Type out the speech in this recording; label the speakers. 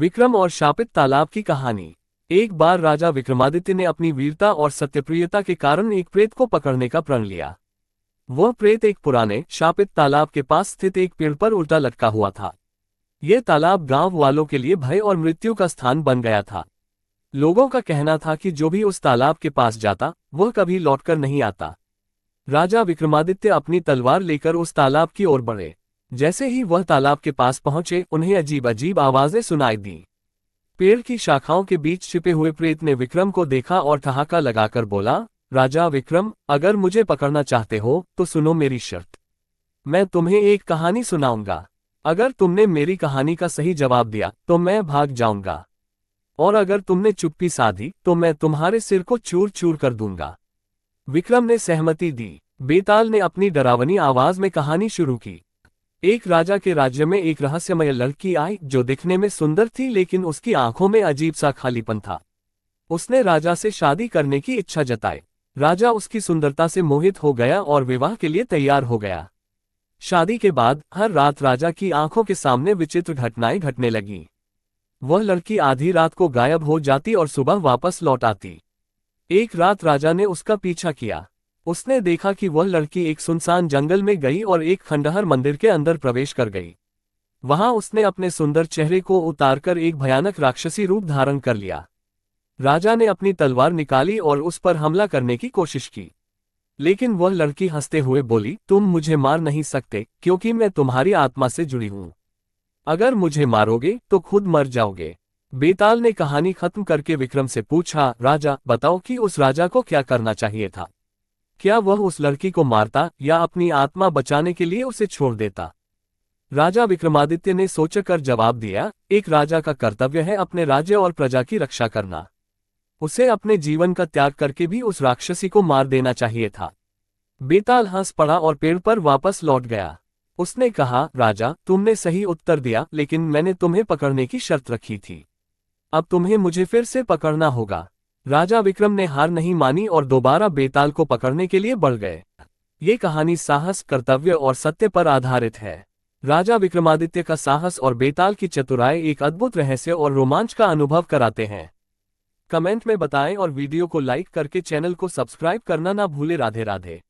Speaker 1: विक्रम और शापित तालाब की कहानी। एक बार राजा विक्रमादित्य ने अपनी वीरता और सत्यप्रियता के कारण एक प्रेत को पकड़ने का प्रण लिया। वह प्रेत एक पुराने शापित तालाब के पास स्थित एक पेड़ पर उल्टा लटका हुआ था। यह तालाब गांव वालों के लिए भय और मृत्यु का स्थान बन गया था। लोगों का कहना था कि जो भी उस तालाब के पास जाता वह कभी लौटकर नहीं आता। राजा विक्रमादित्य अपनी तलवार लेकर उस तालाब की ओर बढ़े। जैसे ही वह तालाब के पास पहुंचे, उन्हें अजीब अजीब आवाजें सुनाई दी। पेड़ की शाखाओं के बीच छिपे हुए प्रेत ने विक्रम को देखा और ठहाका लगाकर बोला, राजा विक्रम, अगर मुझे पकड़ना चाहते हो तो सुनो मेरी शर्त। मैं तुम्हें एक कहानी सुनाऊंगा। अगर तुमने मेरी कहानी का सही जवाब दिया तो मैं भाग जाऊंगा, और अगर तुमने चुप्पी साधी तो मैं तुम्हारे सिर को चूर चूर कर दूंगा। विक्रम ने सहमति दी। बेताल ने अपनी डरावनी आवाज में कहानी शुरू की। एक राजा के राज्य में एक रहस्यमय लड़की आई जो दिखने में सुंदर थी, लेकिन उसकी आंखों में अजीब सा खालीपन था। उसने राजा से शादी करने की इच्छा जताई। राजा उसकी सुंदरता से मोहित हो गया और विवाह के लिए तैयार हो गया। शादी के बाद हर रात राजा की आंखों के सामने विचित्र घटनाएं घटने लगीं। वह लड़की आधी रात को गायब हो जाती और सुबह वापस लौट आती। एक रात राजा ने उसका पीछा किया। उसने देखा कि वह लड़की एक सुनसान जंगल में गई और एक खंडहर मंदिर के अंदर प्रवेश कर गई। वहां उसने अपने सुंदर चेहरे को उतारकर एक भयानक राक्षसी रूप धारण कर लिया। राजा ने अपनी तलवार निकाली और उस पर हमला करने की कोशिश की, लेकिन वह लड़की हंसते हुए बोली, तुम मुझे मार नहीं सकते क्योंकि मैं तुम्हारी आत्मा से जुड़ी हूं। अगर मुझे मारोगे तो खुद मर जाओगे। बेताल ने कहानी खत्म करके विक्रम से पूछा, राजा बताओ कि उस राजा को क्या करना चाहिए था। क्या वह उस लड़की को मारता या अपनी आत्मा बचाने के लिए उसे छोड़ देता। राजा विक्रमादित्य ने सोचकर जवाब दिया, एक राजा का कर्तव्य है अपने राज्य और प्रजा की रक्षा करना। उसे अपने जीवन का त्याग करके भी उस राक्षसी को मार देना चाहिए था। बेताल हंस पड़ा और पेड़ पर वापस लौट गया। उसने कहा, राजा तुमने सही उत्तर दिया, लेकिन मैंने तुम्हें पकड़ने की शर्त रखी थी। अब तुम्हें मुझे फिर से पकड़ना होगा। राजा विक्रम ने हार नहीं मानी और दोबारा बेताल को पकड़ने के लिए बढ़ गए। ये कहानी साहस, कर्तव्य और सत्य पर आधारित है। राजा विक्रमादित्य का साहस और बेताल की चतुराई एक अद्भुत रहस्य और रोमांच का अनुभव कराते हैं। कमेंट में बताएं और वीडियो को लाइक करके चैनल को सब्सक्राइब करना ना भूले। राधे राधे।